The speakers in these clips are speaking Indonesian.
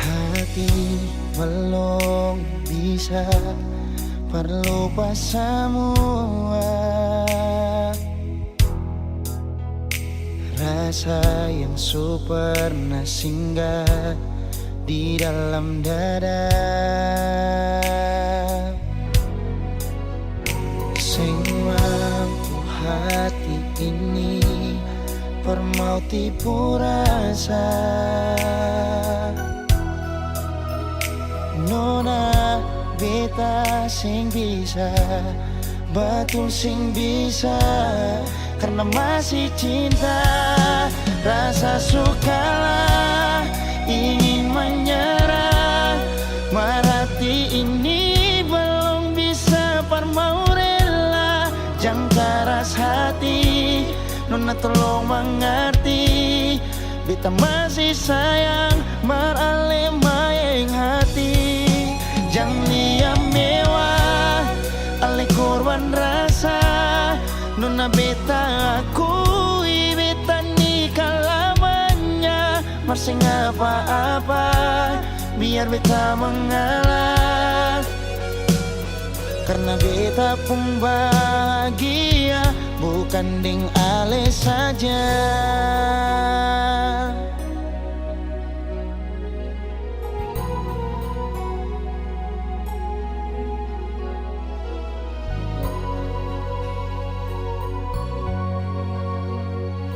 Hati belum bisa berlupa semua rasa yang pernah singgah di dalam dada. Sing mampu hati ini permau tipu rasa. Nona beta sing bisa, betul sing bisa, karena masih cinta. Rasa sukalah ingin menyerah, merhati ini belum bisa parmau rela. Jangan keras hati, Nona tolong mengerti, beta masih sayang merale mayang hati. Jangan lihat mewah, ale korban rasa. Nona beta akui, beta nikah lamanya. Masih apa-apa, biar beta mengalah. Karena beta pun bahagia, bukan deng ale saja.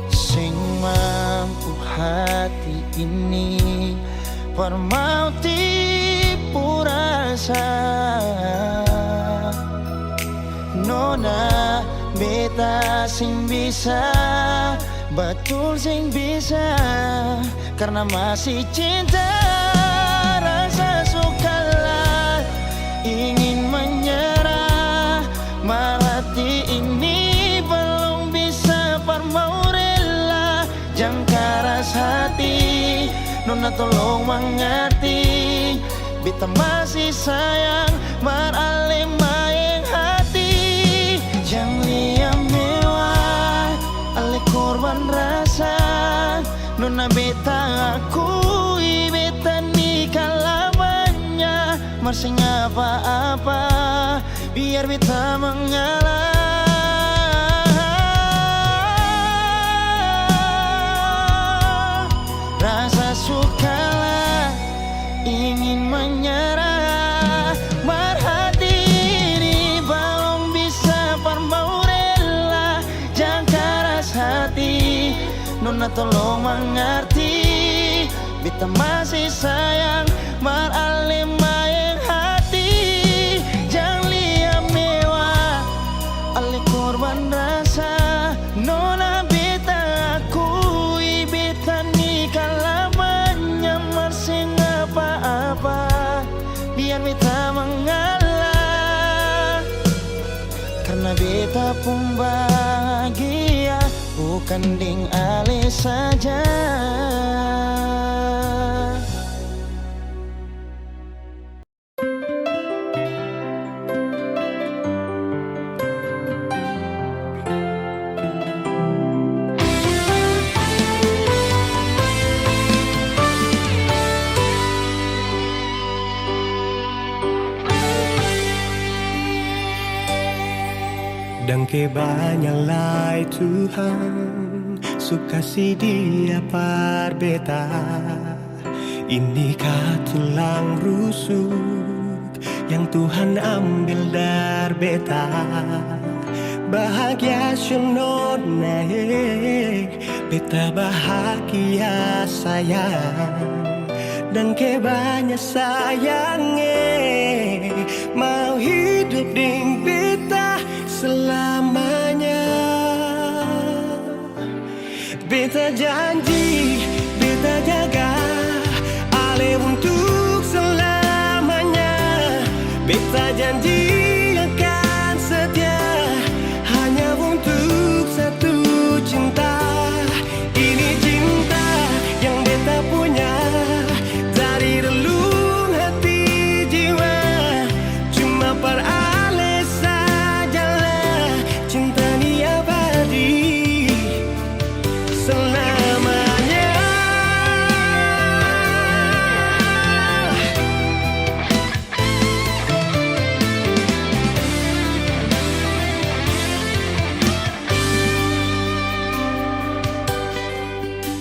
Sing mampu hati ini permau tipu rasa. Nona beta sing bisa, betul sing bisa, karena masih cinta. Rasa sukalah ingin menyerah, merhati ini belum bisa parmau rela. Jangan keras hati, Nona tolong mengerti, beta masih sayang merale mayang hati. Jangan lihat mewah, ale korban rasa. Nona beta akui, beta nikah lamanya. Masih apa-apa, biar beta mengalah. Rasa sukalah ingin menyerah, merhati ini belum bisa parmau rela. Jangan keras hati, Nona tolong mengerti, beta masih sayang merale mayang hati. Jangan lihat mewah, ale korban rasa. Nona beta akui, beta nikah lamanya. Masih apa-apa, biar beta mengalah. Karena beta pun bahagia, bukan deng ale saja. Dan kebanyalah Tuhan suka si dia par beta. Inikah tulang rusuk yang Tuhan ambil dari beta. Bahagia siono naik, beta bahagia sayang. Dan kebanyak sayangnya mau hidup ding beta selamanya. Beta janji, beta jaga ale untuk selamanya. Beta janji akan setia hanya untuk satu cinta.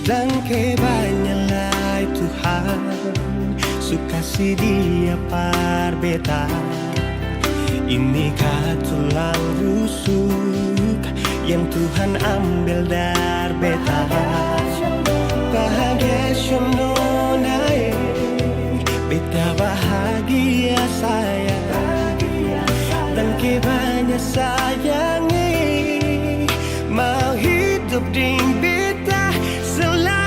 Dan kebanyalah Tuhan suka si dia par beta. Ini tulang rusuk yang Tuhan ambil dari beta. Bahagia naik, beta bahagia saya. Dan kebanyakan sayangi, mau hidup di beta selamanya.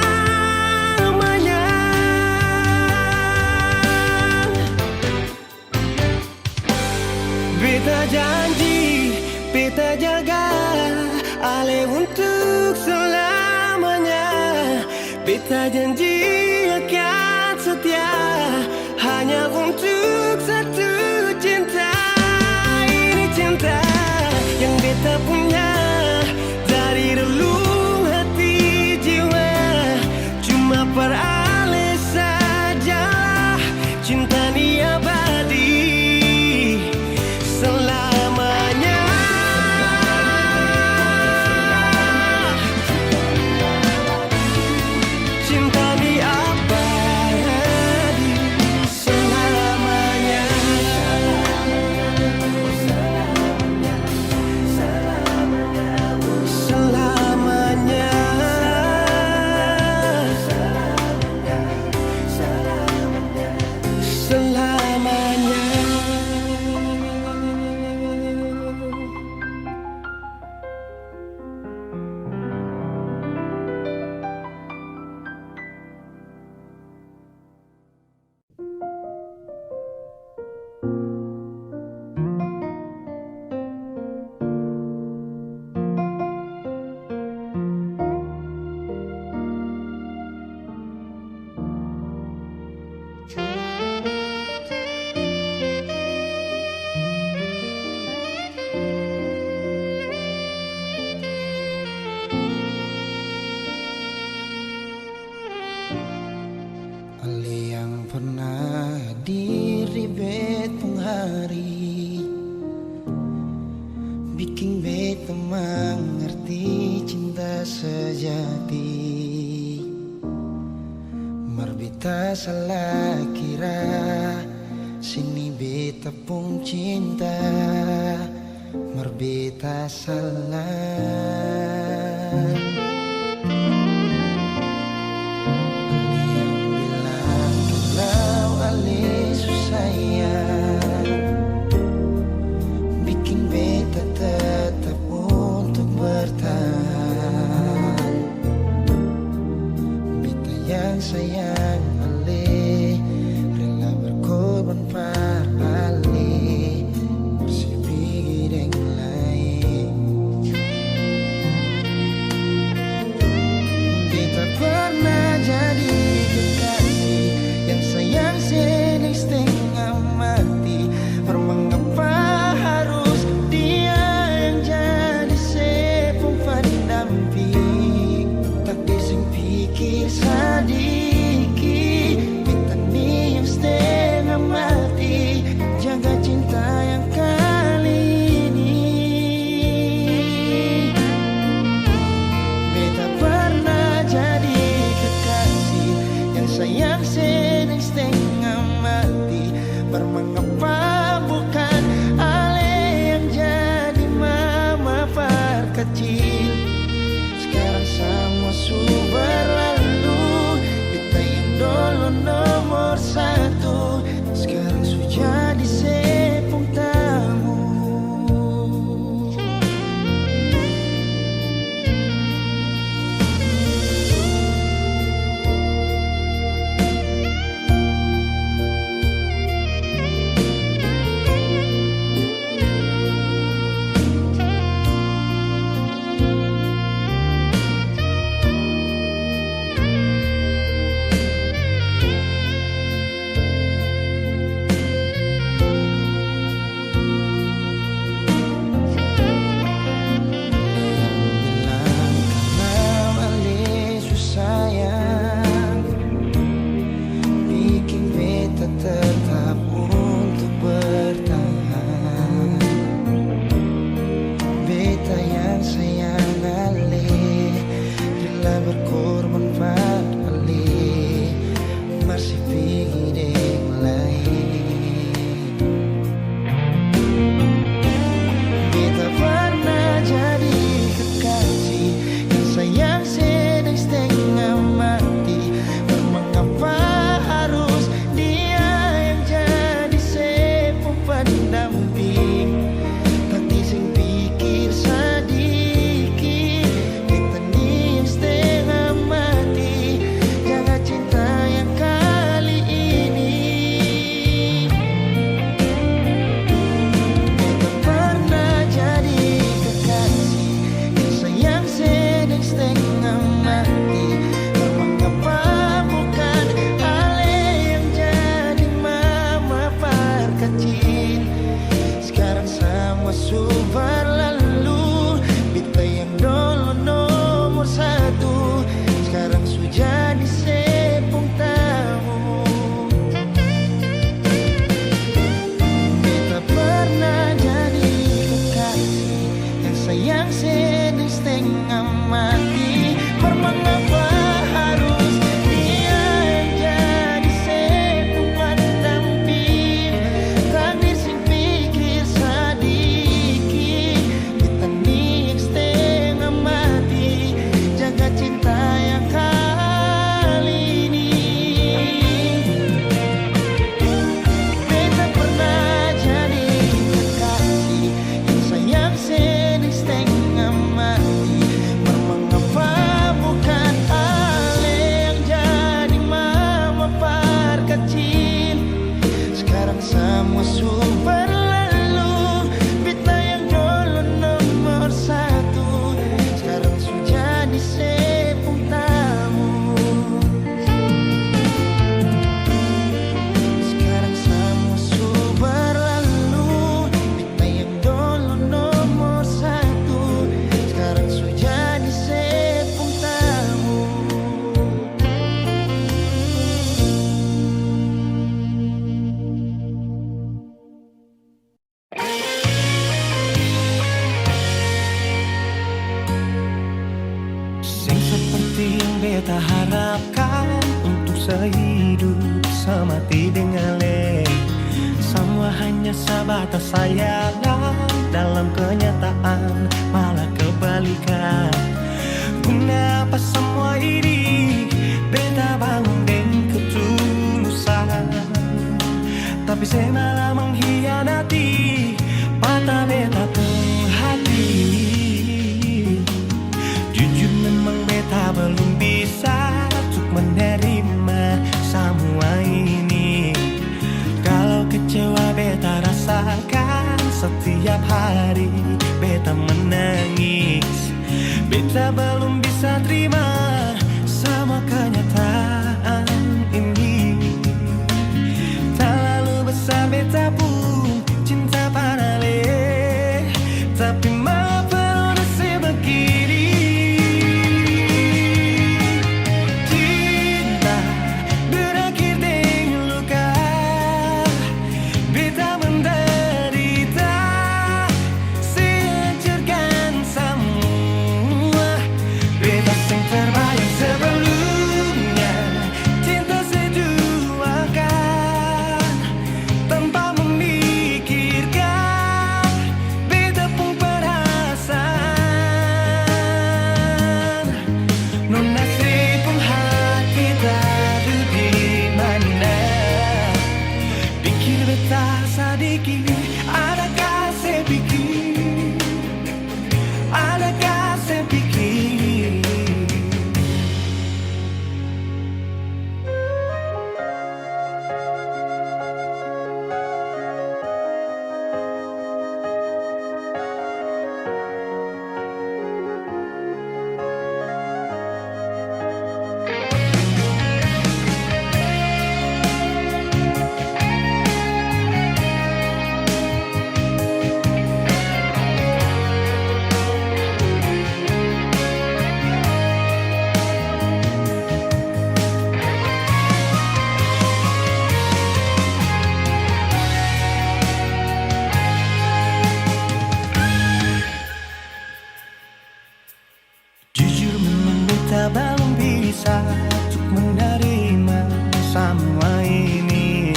Beta janji, beta jaga Ale untuk selamanya. Beta janji akan setia hanya untuk satu cinta. Ini cinta yang beta punya dari relung hati jiwa. Cuma per Ale saja cinta ni abadi selamanya. Cinta ni abadi selamanya. Selamanya. Ale yang pernah hadir di betong hari, bikin beta mengerti cinta sejati. Marbeta salah kira, sini beta pun cinta. Marbeta salah. Bikin beta tetap untuk bertahan. Beta yang sayang Ale, rela berkorban par Ale, bersih yang lain. Beta pernah jadi kekasih yang sayang senang setengah mati. Mengapa harus dia yang jadi sepung pendamping? Tak dising pikir sadik mati. Mengapa harus dia yang jadi setempat damping? Takdir sing pikir sedikit, kita nih setengah mati. Jaga cinta yang kali ini. Beta pernah jadi kekasih yang sayang sedih setengah mati. Mengapa bukan Ale yang jadi mama perkecil? Sekarang semua super lalu. Beta yang dulu nomor satu, sekarang sudah di sepung tamu. Sekarang semua super lalu. Beta yang dulu nomor satu, sekarang sudah di sepung tamu. Sing seperti yang beta harapkan, untuk sehidup semati dengan le. Semua hanya sebatas sayangan, dalam kenyataan malah kebalikan. Kenapa semua ini beta bangun dengan ketulusan, tapi saya malah mengkhianati mata beta pun hati. Jujur memang beta belum bisa untuk menerima semua ini. Kalau kecewa beta rasakan setiap hari, beta menangis. Beta belum bisa terima sama kenyataan ini. Terlalu besar beta pun cinta pada le, tapi mengapa nasib begini? Cinta berakhir dengan luka, beta menderita, sehancurkan semua. Beta sing terbayang sebelumnya, cinta seduakan tanpa memikirkan beta pun perasaan. Nona pun hati tadu di mana? Pikir beta sedikit, adakah saya pikir, adakah saya pikir. Jujur memang beta belum bisa untuk menerima semua ini.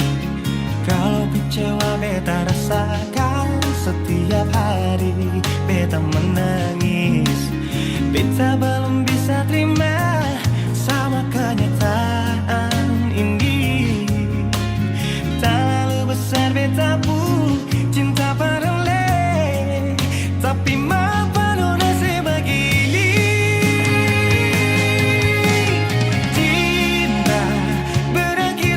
Kalau kecewa beta rasakan setiap hari, beta menangis. Beta belum bisa terima sama kenyataan ini. Terlalu besar beta pun cinta pada le, tapi mengapa nona sebegini? Cinta berakhir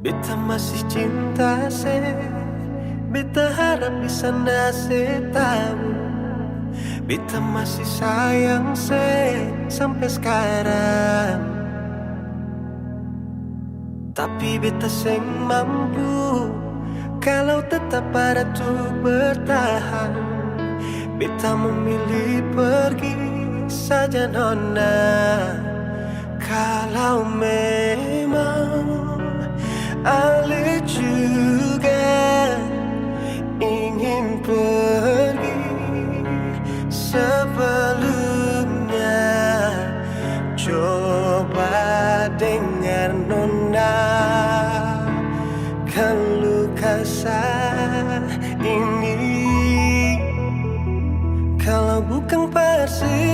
Beta masih cinta se, beta harap di sana se tahu. Beta masih sayang se sampai sekarang. Tapi beta seng mampu kalau tetap ada tuh bertahan. Beta memilih pergi saja nona. Kalau memang Ale juga ingin pergi, sebelumnya coba dengar nona, keluh kesah ini. Kalau bukan pasti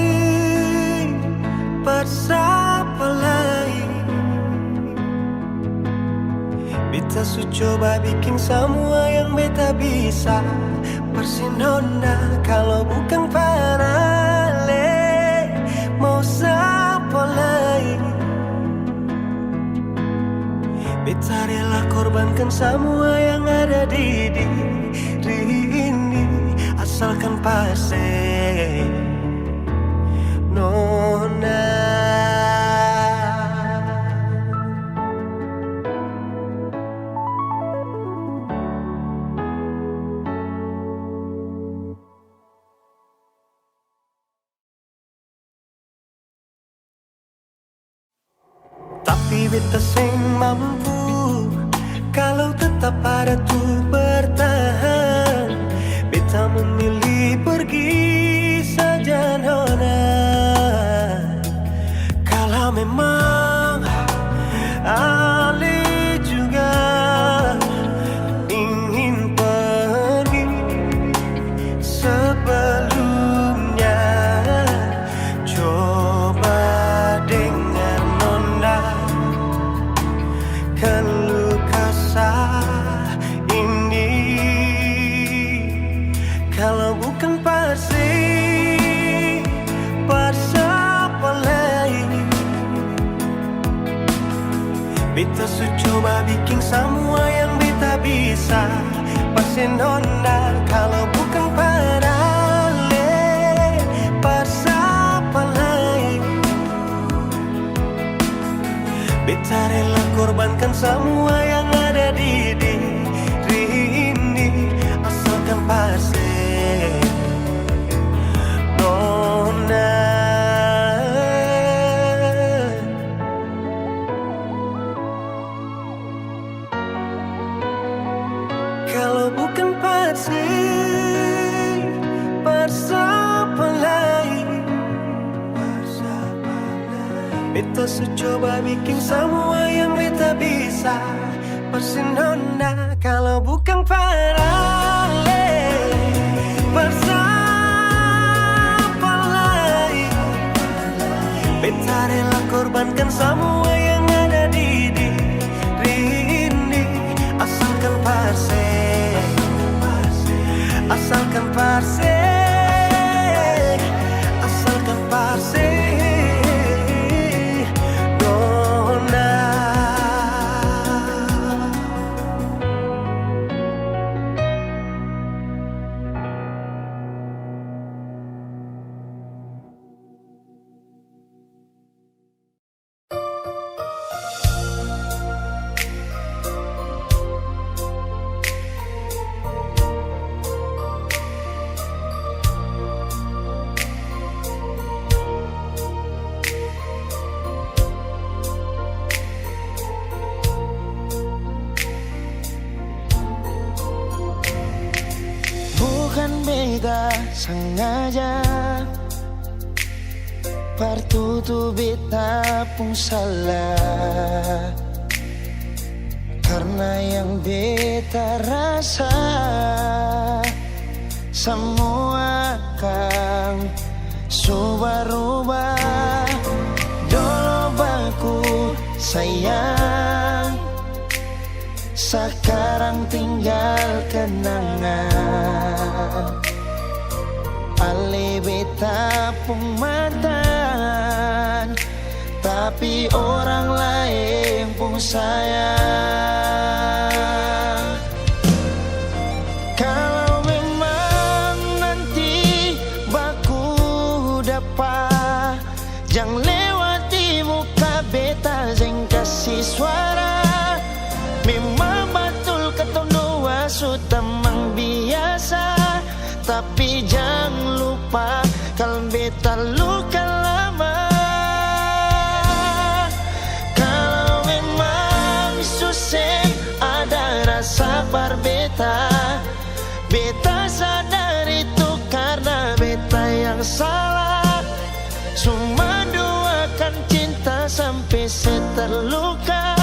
siapa lain. Beta su coba bikin semua yang beta bisa. Persinona kalau bukan parale, mau siapa lain. Beta rela korbankan semua yang ada di diri ini, asalkan pasti nona. Tapi beta seng mampu kalau tetap ada tuh bertahan. Beta memilih pergi saja nona. Kalau memang Ale juga ingin pergi, sebelumnya coba dengar nona, keluh kesah ini. Kalau bukan pasti siapa lain. Beta su coba bikin semua yang beta bisa. Pasti nona kalau bukan parale, siapa lain. Beta rela korbankan semua yang ada di diri ini, asalkan pasti nona. Kalau bukan pasti siapa lain. Beta su coba bikin semua yang beta bisa. Persinona kalau bukan parale, siapa lain. Beta rela korbankan semua yang ada di diri ini, asalkan pasti, asalkan pasti, asalkan pasti nona. Bukan beta sengaja, partutu beta pun salah. Karena yang beta rasa semua kan subah-rubah. Dulu baku sayang, sekarang tinggal kenangan. Ale beta pun mantan, tapi orang lain pun sayang. Tapi jangan lupa kalau beta luka lama. Kalau memang susah ada rasa berbeta, beta sadar itu karena beta yang salah. Cuma doakan cinta sampai saya terluka.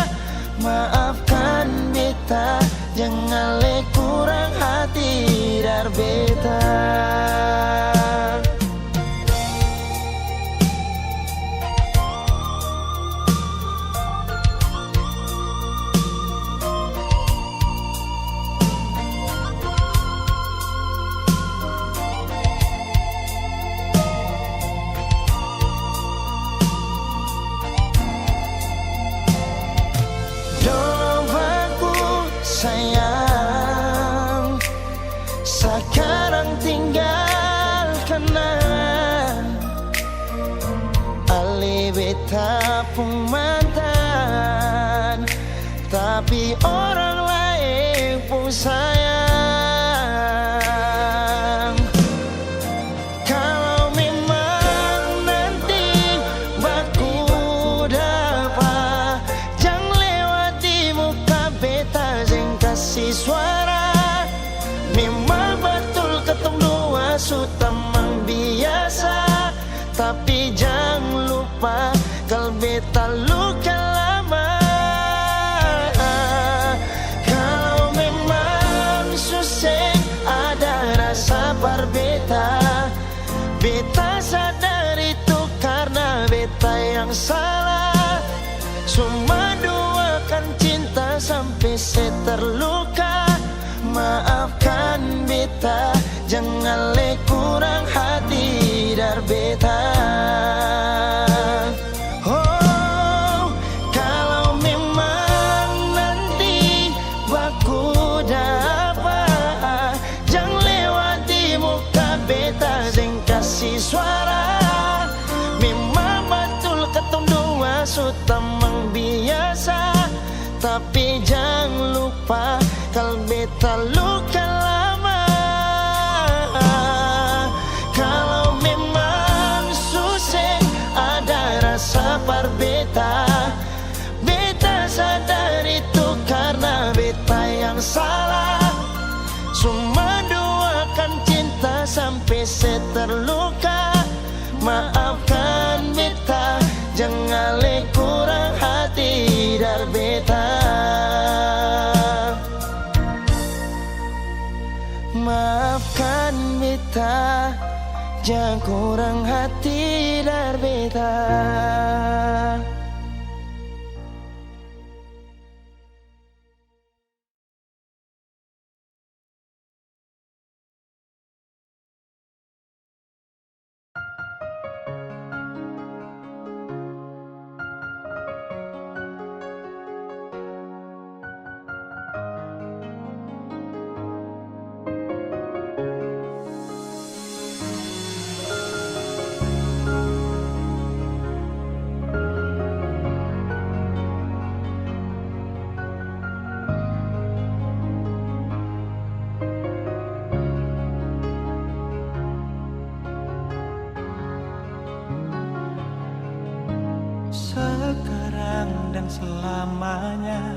Maafkan beta, jangan le kurang hati dar beta. Sayang, sekarang tinggal kenang. Ale beta pun mantan, tapi orang lain pun sayang. Kalau memang nanti baku dapat, jangan lewat di muka beta kasih suara. Memang betul ketemu dua sutamang biasa, tapi jangan lupa kalau beta luka lama. Kalau memang susah ada rasa berbeta, beta sadar itu karena beta yang salah. Cuma doakan cinta sampai saya terluka. Maafkan beta, jangan le kurang hati dar beta. Oh, kalau memang nanti baku dapat, jangan lewati muka beta dan kasih suara. Memang betul ketemu dua sutamang biasa, tapi jangan lupa kalau beta luka lama. Kalau memang susah ada rasa berbeta, beta sadar itu karena beta yang salah. Cuma doakan cinta sampai saya terluka. Maafkan beta, jangan le kurang hati dar beta. Maafkan beta, jangan kurang hati dar beta. Sekarang dan selamanya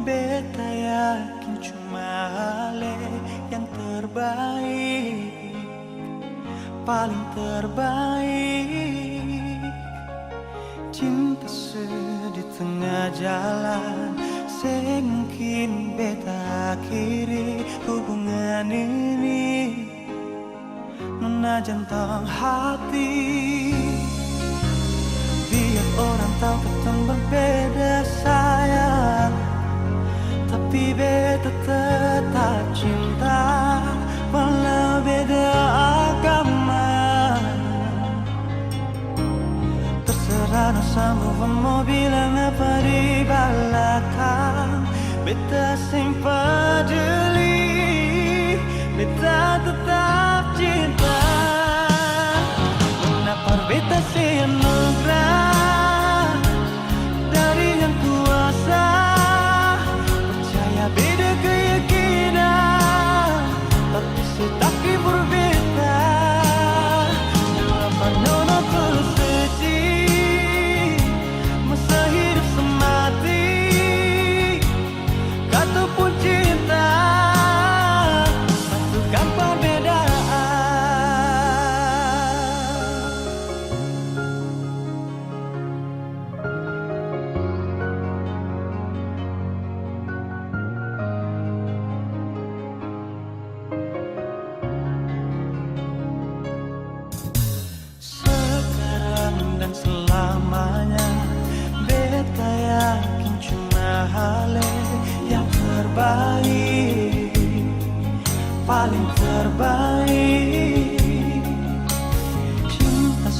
beta yakin cuma Ale yang terbaik, paling terbaik. Cinta di tengah jalan, semungkin beta akhiri hubungan ini. Nona jantung hati, biar orang tahu kita berbeda sayang, tapi beta tetap cinta walau beda agama. Terserah no sama mau bilang apa di belakang, beta sing peduli, beta tetap cinta. Kenapa beta sih anugerah dari yang kuasa, percaya beda keyakinan, tapi setaki berbeda. terbaik. Cinta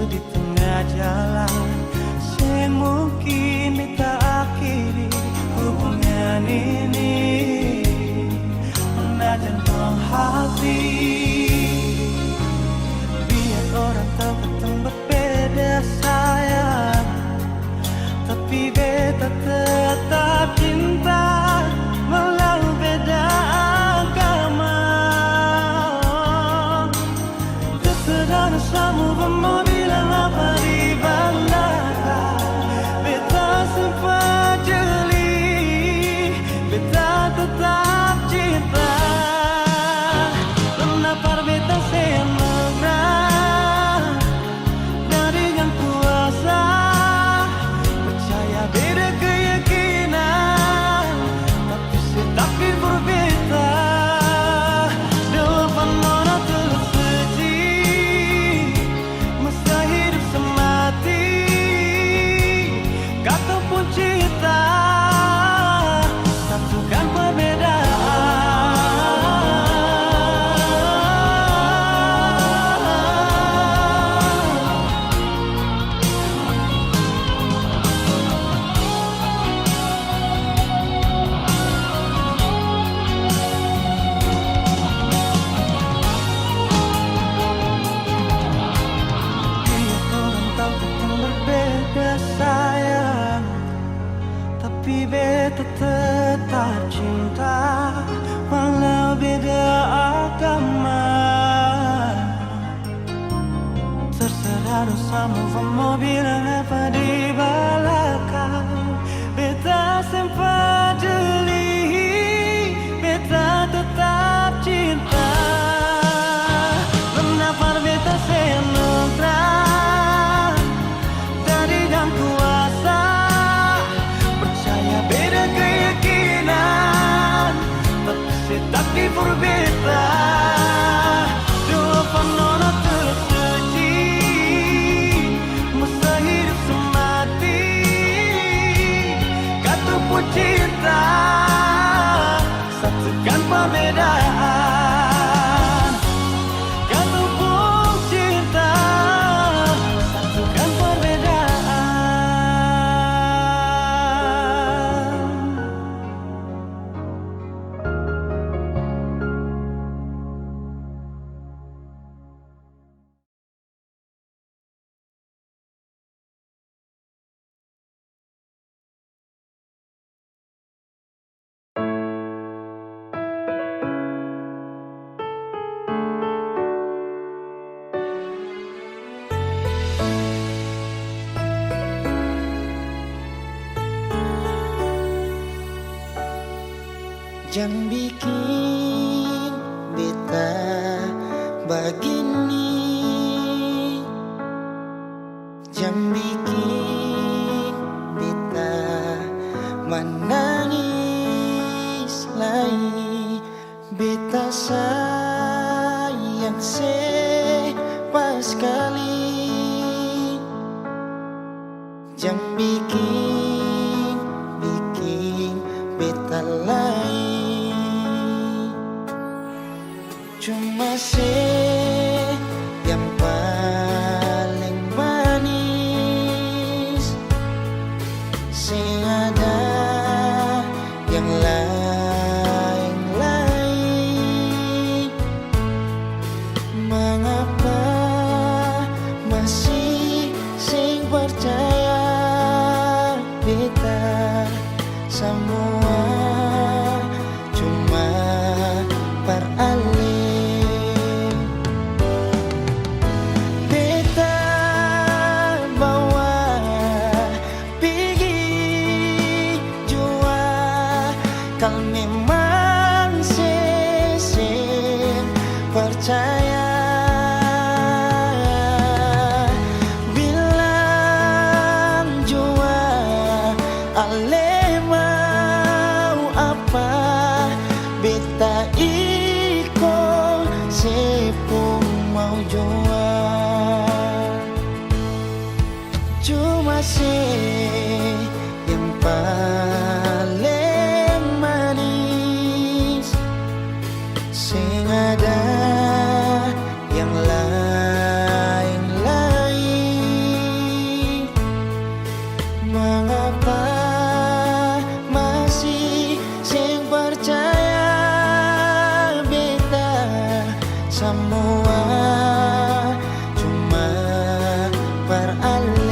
di tengah jalan sing mungkin kita akhiri hubungan ini. Menajan hati biar orang tahu kita berbeda sayang, tapi beta tetap cinta walau beda agama. Terserah dosamu mau bilang apa di belakang, beta sempat jeli, beta tetap cinta. Kenapa beta senang dari yang kuasa, percaya beda keyakinan, tapi berbeda. Depan mana tersuci, masa hidup semati, kata pun cinta, satukan perbedaan. Sayang, tapi beta tetap cinta walau beda agama. Terserah dosamu mau bilang apa di belakang, beta sempat jeli, beta tetap cinta. Kenapa beta senang dari yang kuasa, percaya beda keyakinan, tapi berbeda. Dua panona tersuci, masa hidup semati, kata pun cinta, satukan perbedaan. Kata pun cinta, satukan perbedaan. Jangan bikin beta begini, jangan bikin beta menangis lagi. Beta sayang sepas sekali, jangan bikin beta lain. Cuma yang paling manis, sing ada yang lain-lain. Mengapa masih sing percaya beta semua cuma peralih. Kau memang sesing percaya, bilang jua ale mau apa, beta iko sepung mau jua. Cuma yang paling sing ada semua cuma beralih.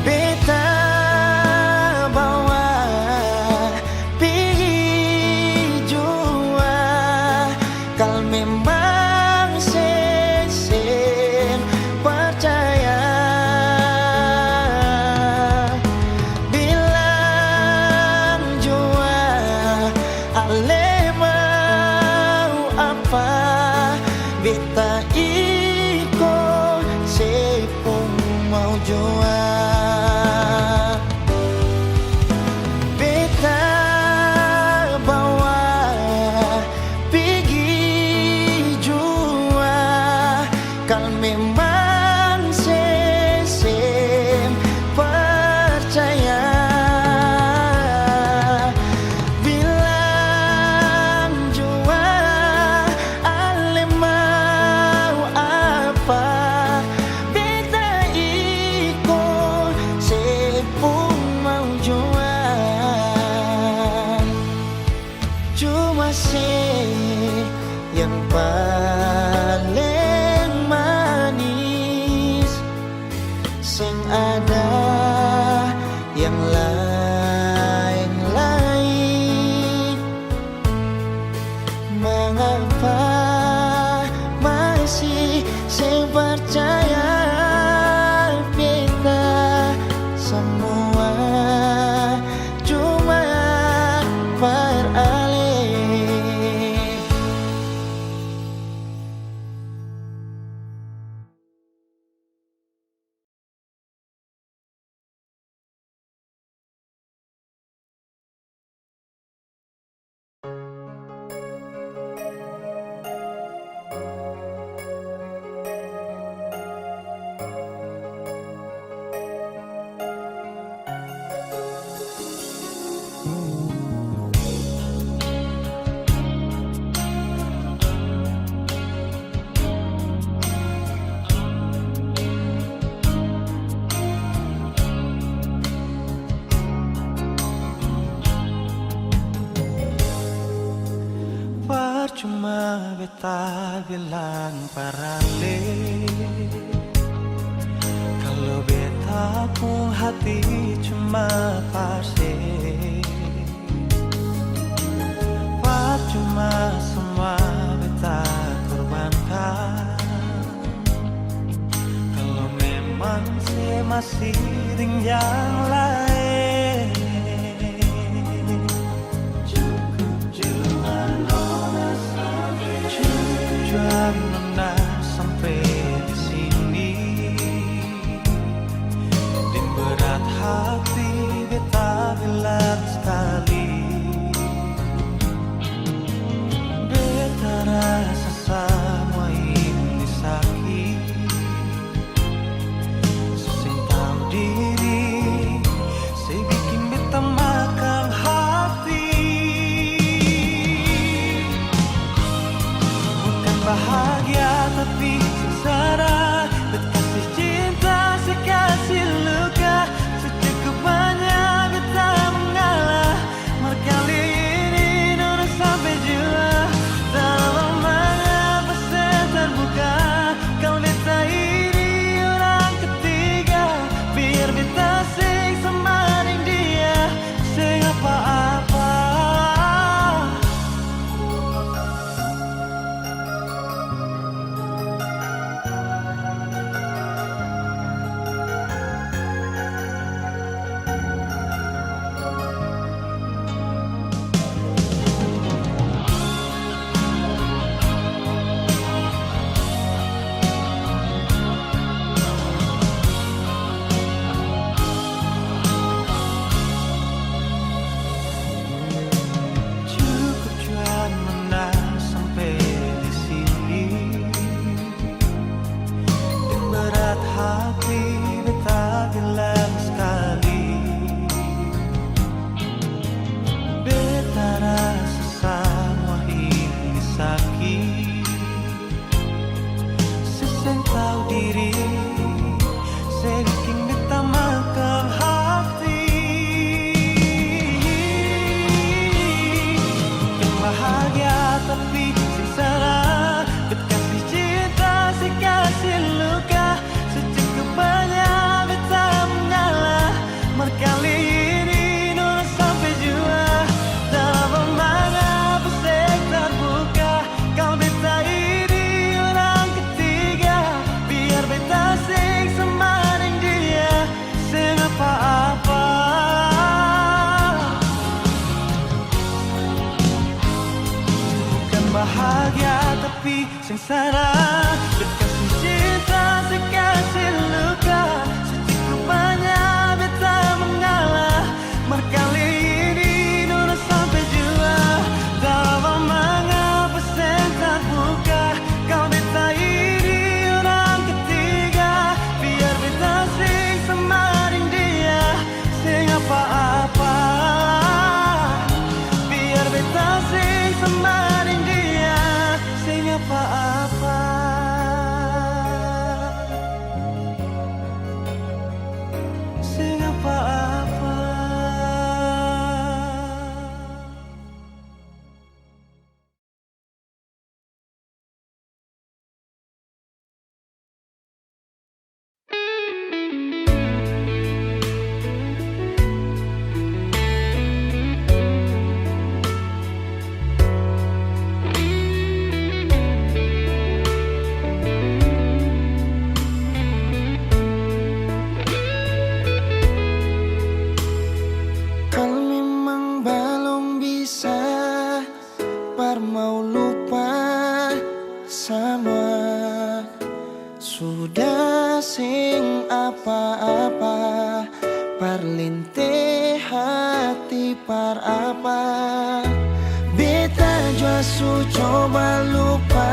Beta bawa pergi jua, kal memang sesen percaya. Bilang jua ale mau apa, beta ikut sepung mau jua. Beta bawa pergi jua, kal memang sesen percaya. Bilang jua ale mau apa, beta ikut sepung mau jua. Cuma yang paling manis, sing ada yang lain-lain. Mengapa masih sing percaya beta semua cuma beralih. Percuma beta bilang parale, kalau beta pun hati cuma parse. Percuma semua beta korbankan, kalau memang saya masih dengan yang lain. Nona sampai di sini, dan berat hati beta bilang sekali, beta rasa semua ini sakit, sesing tahu diri kali ini Nona sampai jua dalam manga pesek terbuka. Kau beta ini orang ketiga, biar beta sing semaring dia sing apa-apa. Bukan bahagia tapi sengsara, berkasih cinta sekasih luka. Rupanya beta mengalah, kali ini Nona sampai jua dalam manga pesen terbuka. Kau beta ini orang ketiga, biar beta sing semaring dia sing apa-apa. Biar beta sing semaring dia sing apa-apa. Sing apa-apa. Kalau memang belum bisa mau lupa sama, sudah sing apa-apa, perlinte hati par apa. Beta jua su coba lupa,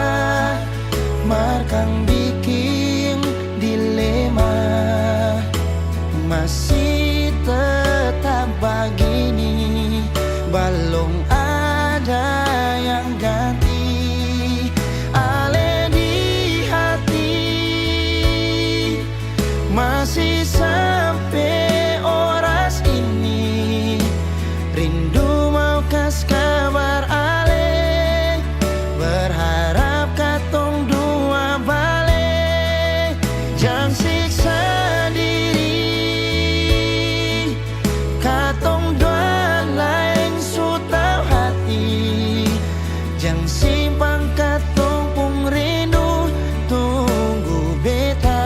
markang bikin dilema, masih tetap begini, belum ada yang ganti. Ale di hati masih sampai oras ini, rindu mau kas kabar ale, berharap katong dua balik, jangan siksa diri, katong dua lain su tau hati, jangan simpang katong pung rindu, tunggu beta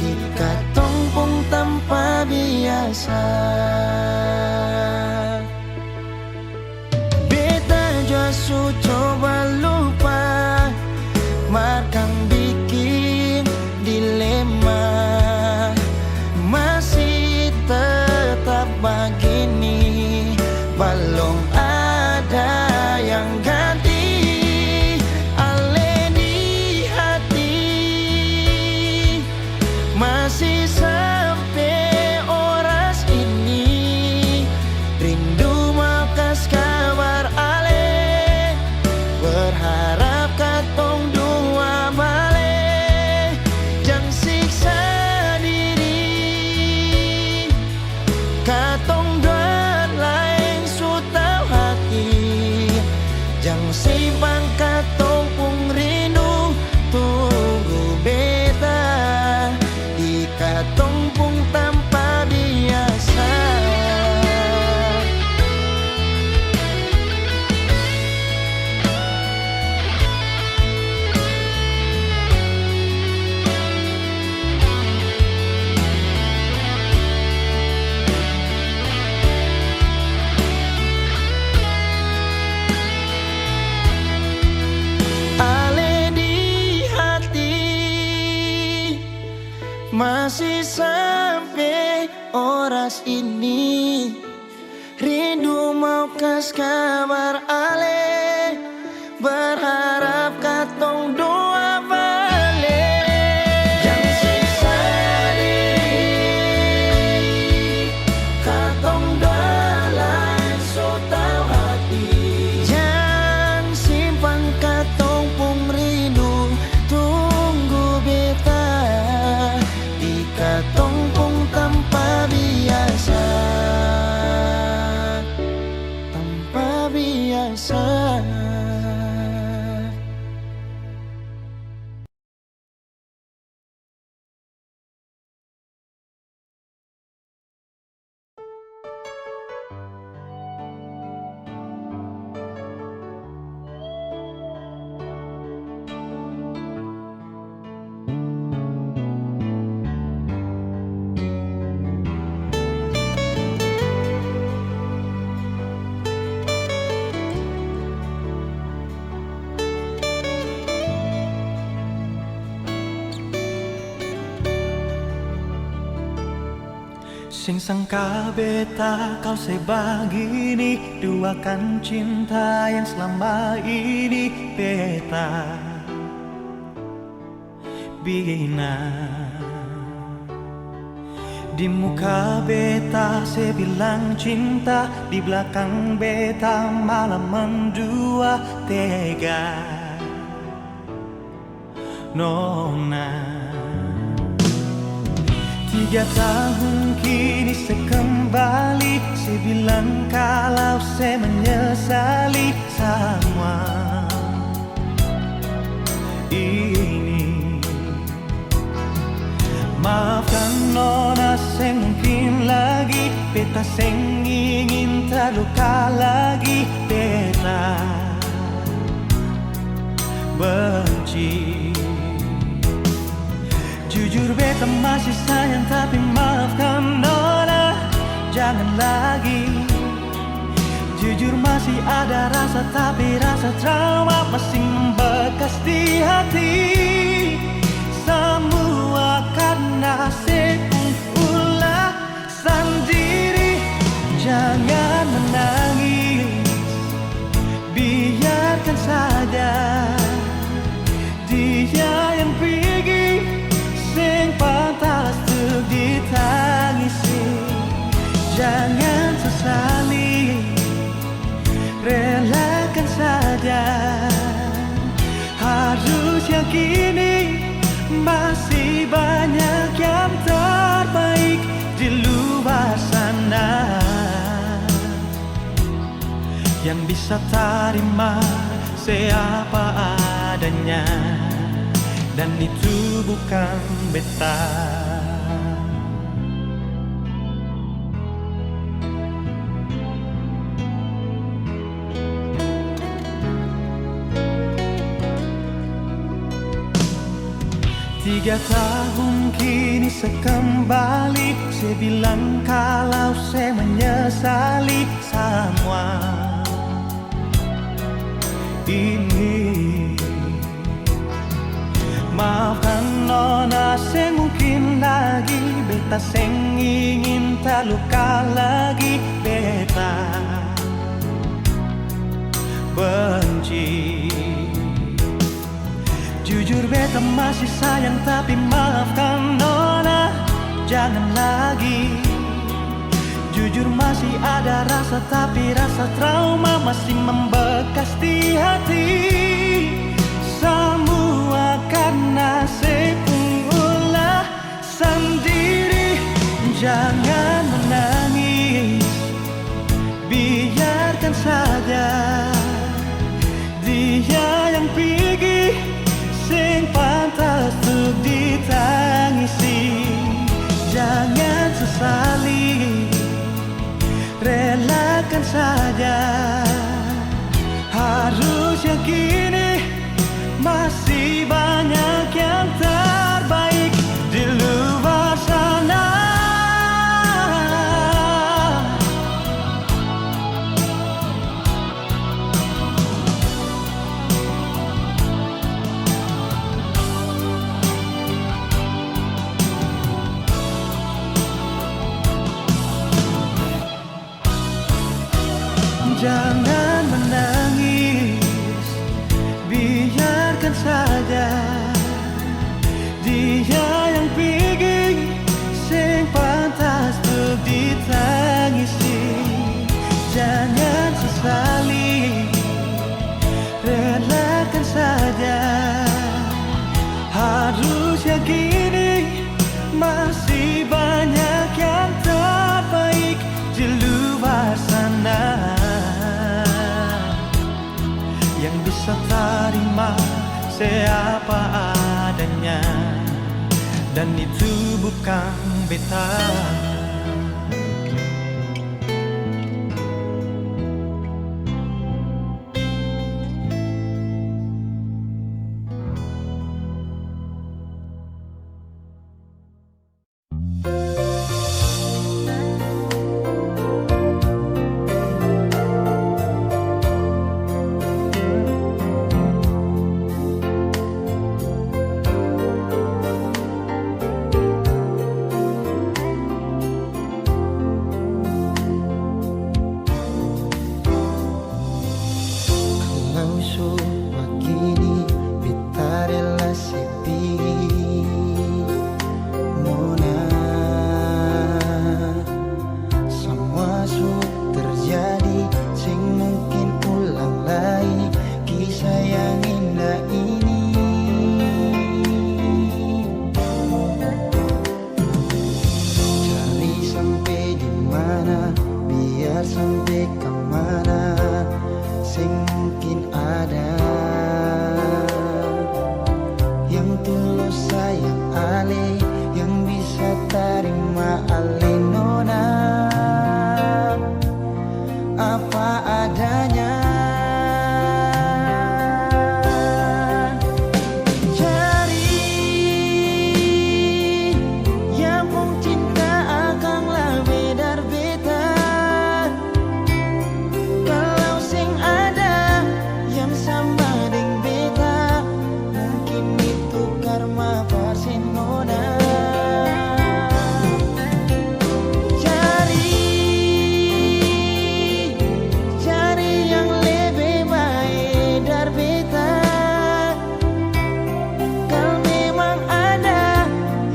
di katong pung tanpa biasa. Beta jua su coba lupa, markang bikin dilema, masih tetap begini, belum ada yang ganti. Ale di hati masih sampai oras ini, rindu mau kas kabar ale, berharap katong dua balik, jangan siksa diri, katong dua lain su tau hati, jangan simpang katong pung rindu, tunggu beta di katong pung tanpa biasa. Ale di hati masih sampai oras ini, rindu mau kas kabar ale, berharap katong dua balik, jangan siksa diri, katong dua lain su tau hati, jangan simpan katong pung rindu, tunggu beta di katong pung tanpa biasa, tanpa biasa. Sing sangka beta kau sebagini, duakan cinta yang selama ini beta bina. Di muka beta sebilang cinta, di belakang beta malah mendua tega nona. 3 tahun kini sekembali, saya bilang kalau saya menyesali semua ini. Maafkan nona, saya mungkin lagi beta seng ingin terluka lagi, beta benci. Jujur beta masih sayang, tapi maafkan nona, jangan lagi. Jujur masih ada rasa, tapi rasa trauma masih membekas di hati. Semua karena sepung ulah sendiri. Jangan menangis, biarkan saja dia yang pergi, sing pantas untuk ditangisi. Jangan sesali, relakan saja. Harus yakini masih banyak yang terbaik di luar sana, yang bisa terima siapa adanya, dan itu bukan beta. Tiga tahun kini sekembali, saya bilang kalau saya menyesali semua ini. Maafkan nona, saya mungkin lagi beta seng ingin terluka lagi, beta benci. Jujur beta masih sayang, tapi maafkan nona, jangan lagi. Jujur masih ada rasa, tapi rasa trauma masih membekas di hati. Semua karena sepung ulah sendiri. Jangan menangis, biarkan saja dia yang pergi, sing pantas untuk ditangisi. Jangan sesali, relakan saja. Harus yakini masih banyak yang terbaik di luar sana. Jangan menangis, biarkan saja dia yang pergi, sing pantas untuk ditangisi. Jangan sesali, relakan saja. Harus yakini masih banyak yang terbaik di luar sana, yang bisa terima siapa adanya, dan itu bukan beta. rasa yang indah ini. Cari sampai di mana, biar sampai kemana, sing mungkin ada yang tulus sayang ale, yang bisa terima ale nona apa adanya. Cari yang mung cinta akan lebih dari beta. Kalau sing ada yang sama dengan beta, mungkin itu karma Barcelona. Cari yang lebih baik dari beta. Kalau memang ada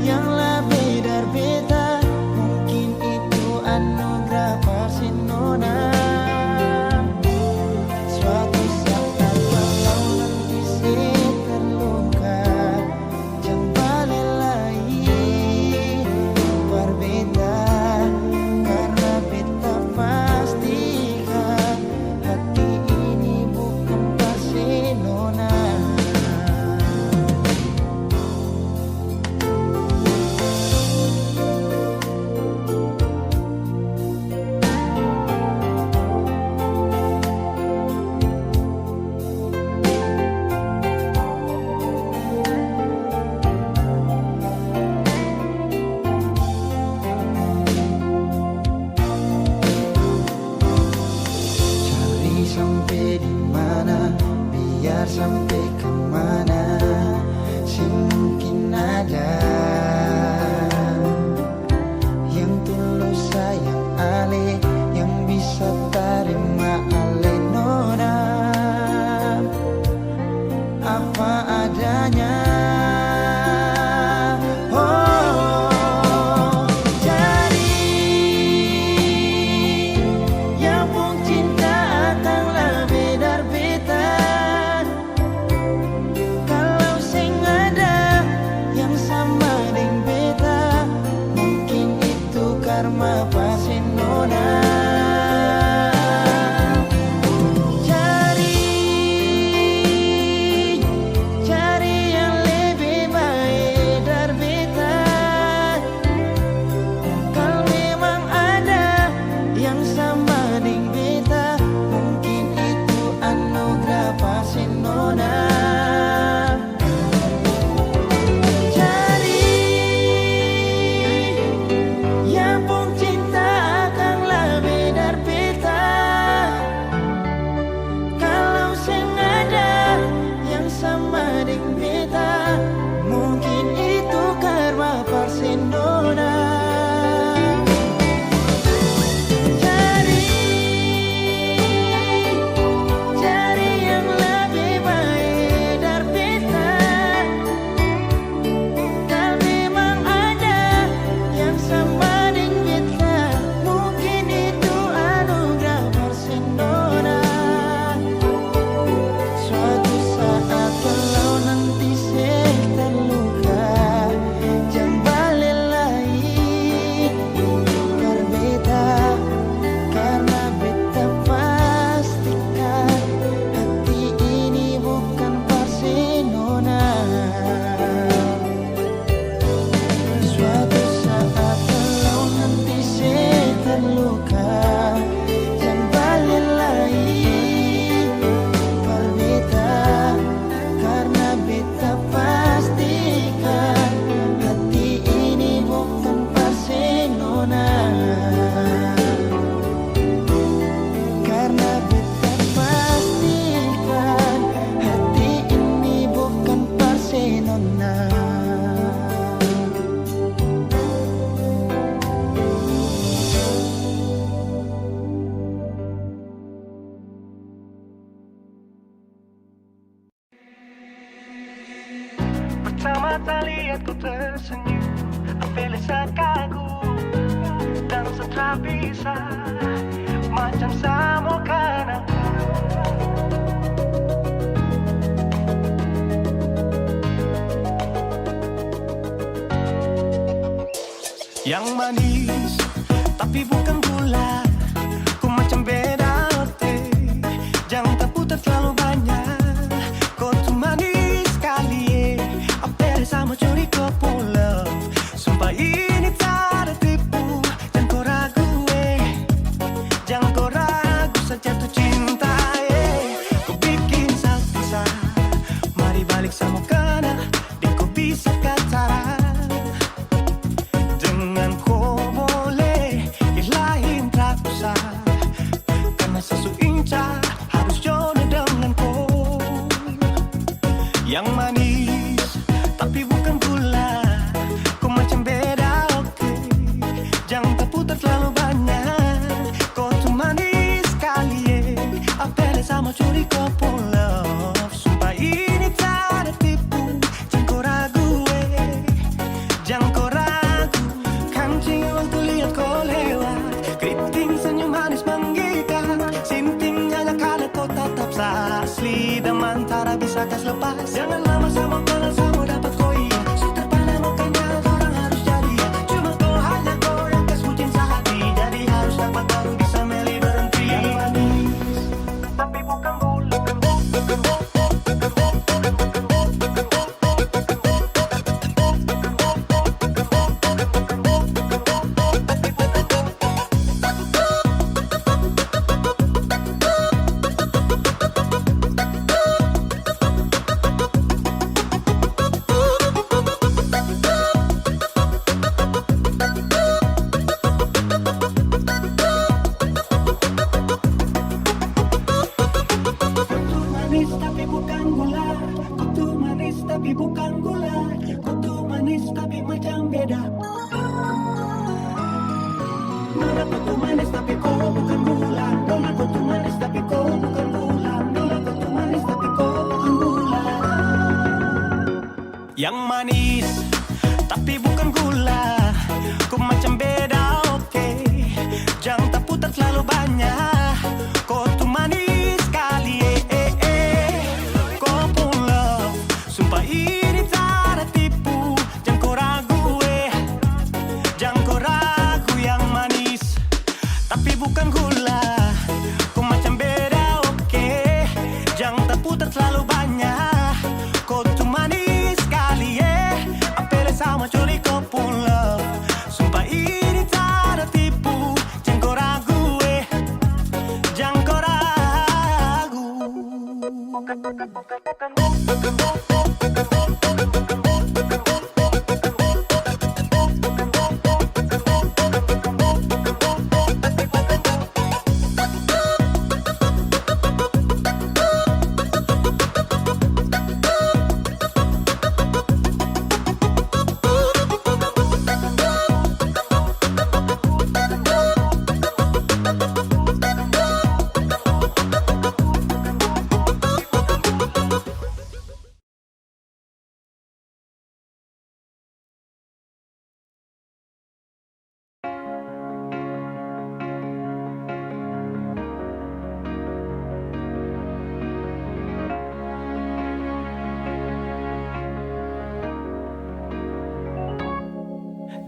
yang lebih dari beta, mungkin itu anugerah Barcelona. Suatu saat kalau nanti saya terluka, jangan balik lagi berbeda, karena beta pastikan hati ini bukan Barcelona. Cari sampai di mana, biar sampai kemana, sing mungkin ada yang tulus sayang ale, yang bisa terima ale nona apa adanya. Oh, cari yang mung cinta akan lebih dari beta. Kalau sing ada yang sama dengan beta, mungkin itu karma Barcelona. Cari yang lebih baik dari beta. Kalau memang ada yang sama dengan beta, mungkin itu anugerah Barcelona. Cari yang pun cinta akan lebih dari beta. Kalau sing ada yang sama dengan beta, mungkin itu karma Barcelona. Cari yang lebih baik dari beta. Kalau memang ada yang sama dengan beta, mungkin itu anugerah Barcelona. Suatu saat kalau nanti saya terluka, jangan balik lagi berbeda, karena beta pastikan hati ini bukan Barcelona. Suatu saat kalau nanti saya terluka, jangan balik lagi berbeda, karena beta pastikan hati ini bukan Barcelona. Karena beta pastikan hati ini bukan Barcelona. Pertama-tama lihat ku tersenyum, ambil sekagum dan setelah bisa macam sama kan aku. Yang manis tapi bukan gula, ku macam beda ote. Jangan tak putar terlalu banyak, kau tuh manis sekali. Apel sama curi kau pulau, sumpah ini tak ada tipu. Jangan kau ragu, jangan kau ragu saja tuh cinta. Kau bikin salsa, mari balik sama kena, dan kau bisa kata. Dengan kau boleh ilahin tak usah, karena sesuinca harus jodoh dengan kau. Yang manis tapi bukan gula, kau macam beda oke. Jangan terputar terlalu banyak, kau tuh manis sekali. Apel sama curi kau pulau, sumpah ini tak ada tipu. Jangan kau ragu, jangan kau ragu. Kancing waktu lihat kau lewat, keriting senyum manis menggigit. Sinting nyala kalau kau tetap asli, dan mantara bisa kas lepas. Jangan lama sama kenal sama dapat kau iya. Sudah pandai makanya orang harus jadi. Cuma kau hanya kau yang kas bucin sehati, jadi harus dapat baru bisa meli berhenti. Yang manis tapi bukan gula. Manis tapi bukan gula, kutu manis tapi bukan gula, kutu manis tapi macam beda. Nona kutu manis tapi kau bukan gula, nona kutu manis tapi kau bukan gula, nona kutu manis tapi kau bukan gula. Yang manis tapi bukan gula, kau macam beda oke. Jangan tak putar terlalu banyak, kau tuh manis sekali. Sumpah ini tak ada tipu. Jangan kau ragu, jangan kau ragu. Yang manis tapi bukan gula, kau macam beda oke. Jangan tak putar terlalu banyak, kau tuh manis sekali. Apel sama curi kau pulau, sumpah ini tak ada tipu. Jangan kau ragu, jangan kau ragu.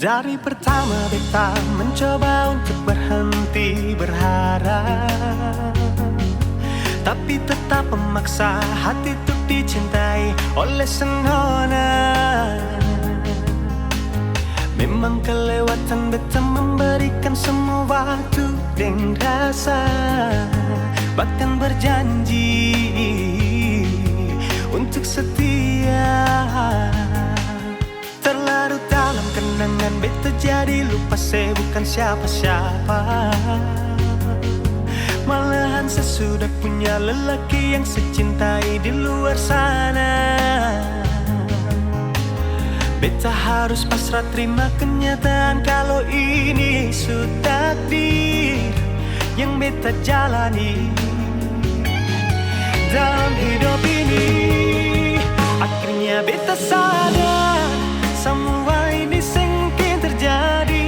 Dari pertama beta mencoba untuk berhenti berharap, tapi tetap memaksa hati untuk dicintai oleh sang nona. Memang kelewatan beta memberikan semua waktu dan rasa, bahkan berjanji untuk setia. Terlarut dalam kenangan beta jadi lupa saya bukan siapa-siapa. Malahan saya sudah punya lelaki yang secintai di luar sana. Beta harus pasrah terima kenyataan kalau ini sudah takdir yang beta jalani dalam hidup ini. Akhirnya beta sadar semua ini sengkin terjadi.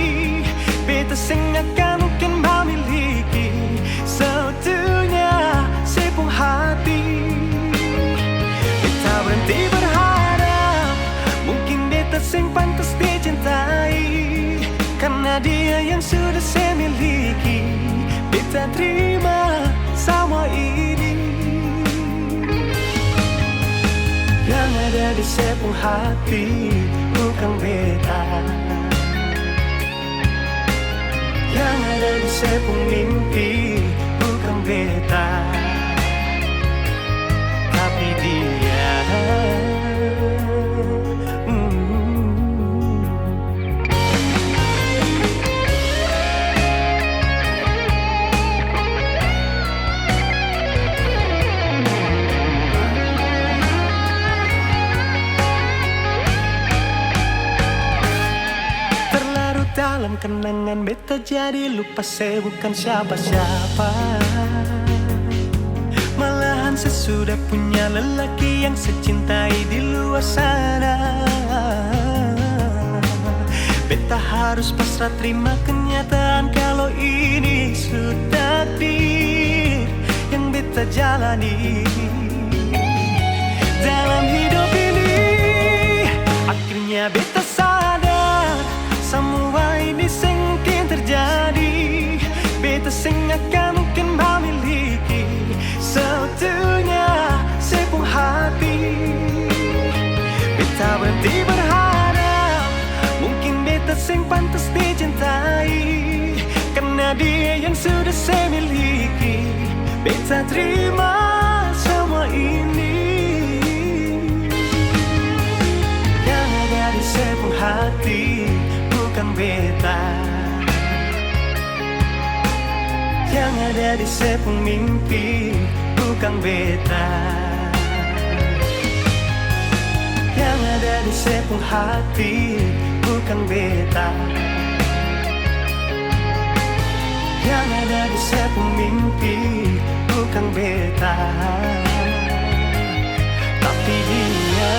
Beta sengakan mungkin memiliki seutuhnya sepenuh hati. Beta berhenti berharap mungkin beta sing pantas dicintai, sudah saya miliki. Beta terima semua ini. Yang ada di sepung hati bukan beta. Yang ada di sepung mimpi bukan beta, tapi dia. Dalam kenangan beta jadi lupa saya bukan siapa-siapa. Malahan saya sudah punya lelaki yang saya cintai di luar sana. Beta harus pasrah terima kenyataan kalau ini sudah takdir yang beta jalani. Dalam hidup ini akhirnya beta sadar semua ini sengkin terjadi. Beta sing akan mungkin memiliki seutuhnya sepung hati. Beta berhenti berharap mungkin beta sing pantas dicintai, karena dia yang sudah saya miliki. Beta terima semua ini. Yang ada di sepung hati bukan beta. Yang ada di sepung mimpi bukan beta. Yang ada di sepung hati bukan beta. Yang ada di sepung mimpi bukan beta, tapi dia.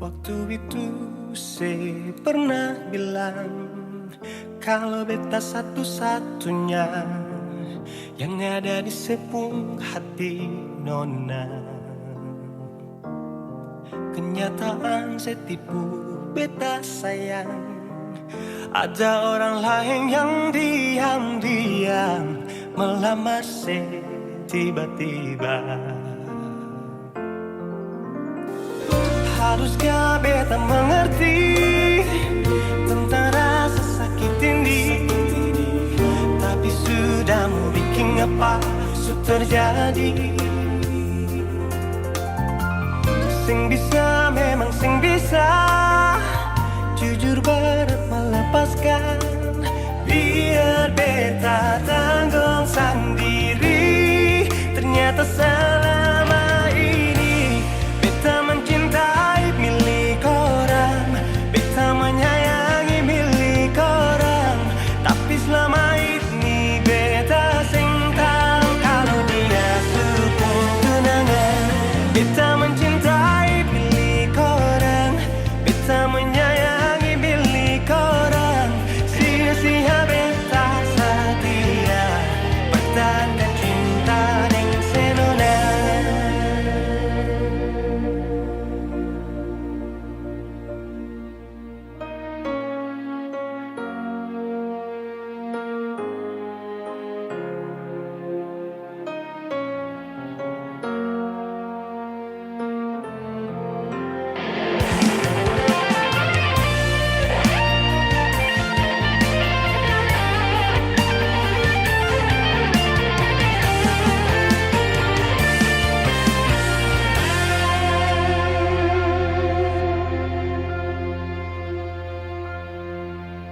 Waktu itu saya pernah bilang kalau beta satu-satunya yang ada di sepung hati nona. Kenyataan saya tipu beta sayang. Ada orang lain yang diam-diam melamar saya tiba-tiba. Haruskah beta mengerti tentang rasa sakit ini, tapi sudah mau bikin apa sudah terjadi. Sing bisa memang sing bisa jujur berat melepaskan. Biar beta tanggung sendiri. Ternyata selama ini beta mencintai milik orang, beta menyayangi milik orang, tapi selama ini beta sing tahu kalau dia sepung tunangan. Beta mencintai milik orang, beta menyayangi milik orang, sia-sia beta setia bertanda cinta ning senona.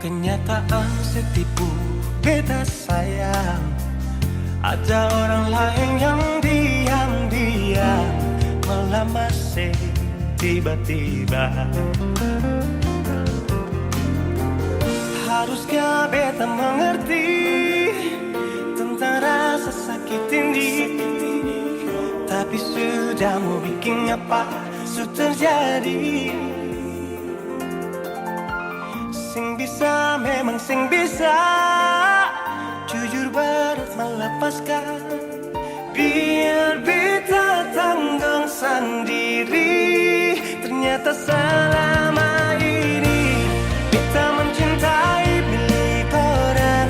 Kenyataan setipu beta sayang. Ada orang lain yang diam-diam melamar saya tiba-tiba. Seharusnya beta mengerti tentang rasa sakit ini, tapi sudah mau bikin apa sudah terjadi. Sing bisa, memang sing bisa jujur berat melepaskan. Biar beta tanggung sendiri. Ternyata selama ini beta mencintai milik orang,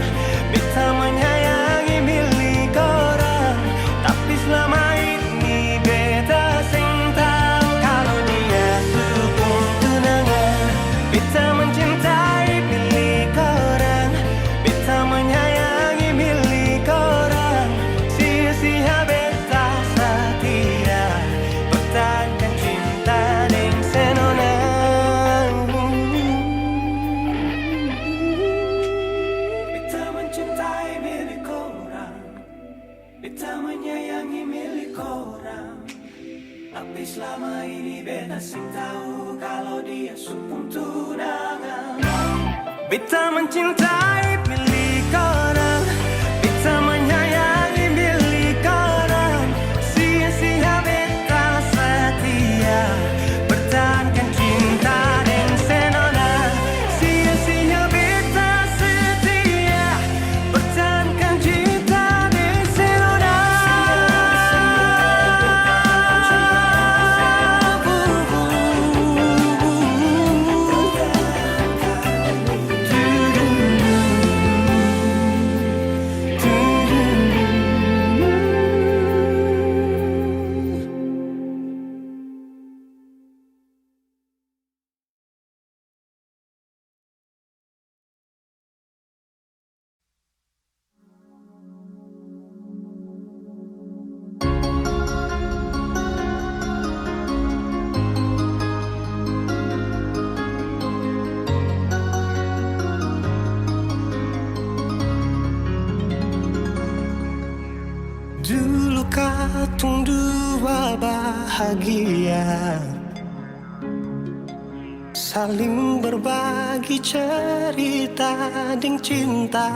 beta menyayangi milik orang. Tapi selama ini beta sing tahu kalau dia sukun tunangan. Beta mencintai milik orang, beta menyayangi milik orang. Sia-sia beta setia pertahankan cinta deng senonang. Beta mencintai milik orang, beta menyayangi milik orang. Tapi selama ini beta sing tahu kalau dia sukun tunangan. Beta mencintai milik orang, beta menyayangi milik orang. Sia-sia beta setia pertahankan cinta dan senona. Sia-sia beta setia pertahankan cinta dan senona. Dulu katong dua bahagia, saling berbagi cerita dan cinta.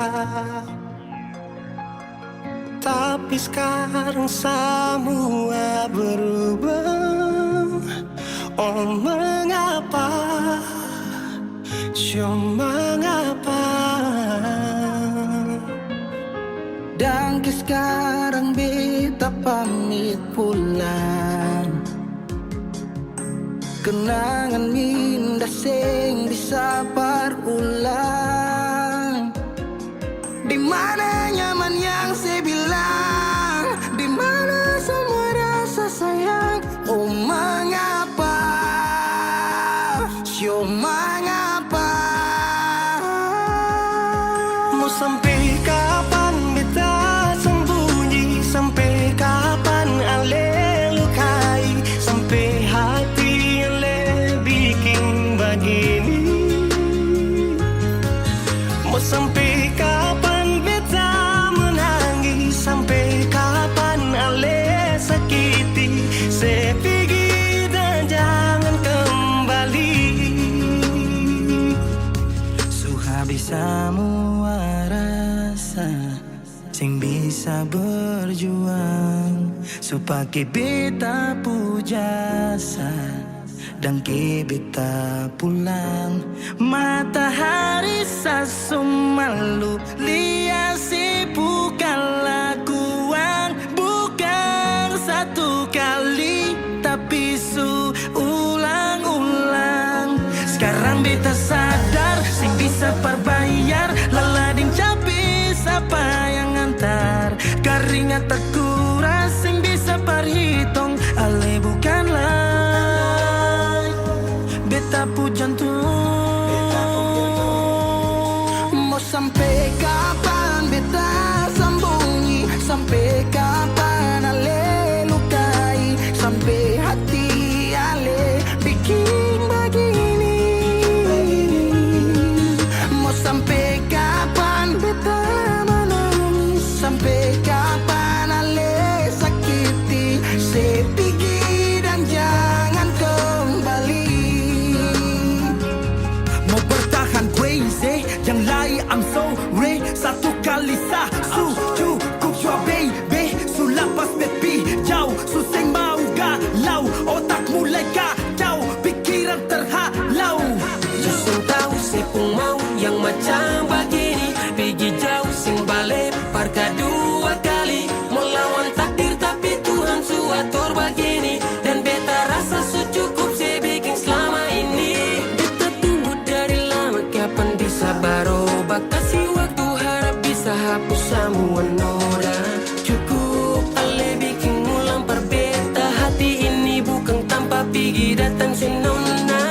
Tapi sekarang semua berubah. Oh mengapa, mengapa? Dan sekarang beta pamit pulang. Kenangan indah sing bisa berulang. Di mana nyaman yang saya bilang, di mana semua rasa sayang. Oh mengapa, mengapa? Mau sampai kapan beta sembunyi? Sampai kapan ale lukai? Sampai hati ale bikin begini? Mau sampai kapan beta menangis? Sampai kapan ale sakiti? Saya pergi dan jangan kembali. Suhabis semua rasa sing bisa berjuang supaya beta pujasa dan ke beta pulang. Matahari sasumalu liasi bukan lakuan, bukan satu kali tapi ulang-ulang. Sekarang beta sadar sing bisa perbayar lalading capi siapa yang antar. Keringat terkuras sing bisa perhitung ale bukanlah beta pu jantung. Mau sampai kapan beta sembunyi? Sampai kapan ale lukai? Sampai hati ale bikin begini? Mau sampai kapan beta menangis? Sampai kapan ale sakiti? Saya pergi dan jangan kembali. Mau bertahan crazy, yang lain kalisa su cukup jua baby su lapas bepi jauh su sing mau galau otak mulai kacau pikiran terhalau. Justru tahu saya pun mau yang macam begini, pergi jauh sing balik parka 2 kali, melawan takdir tapi Tuhan suatur begini, dan beta rasa cukup saya bikin selama ini. Beta tunggu dari lama kapan bisa berubah, kasih waktu harap bisa hapus semua noda. Cukup ale bikin ulang perbeta, hati ini bukan tanpa pergi datang si nona.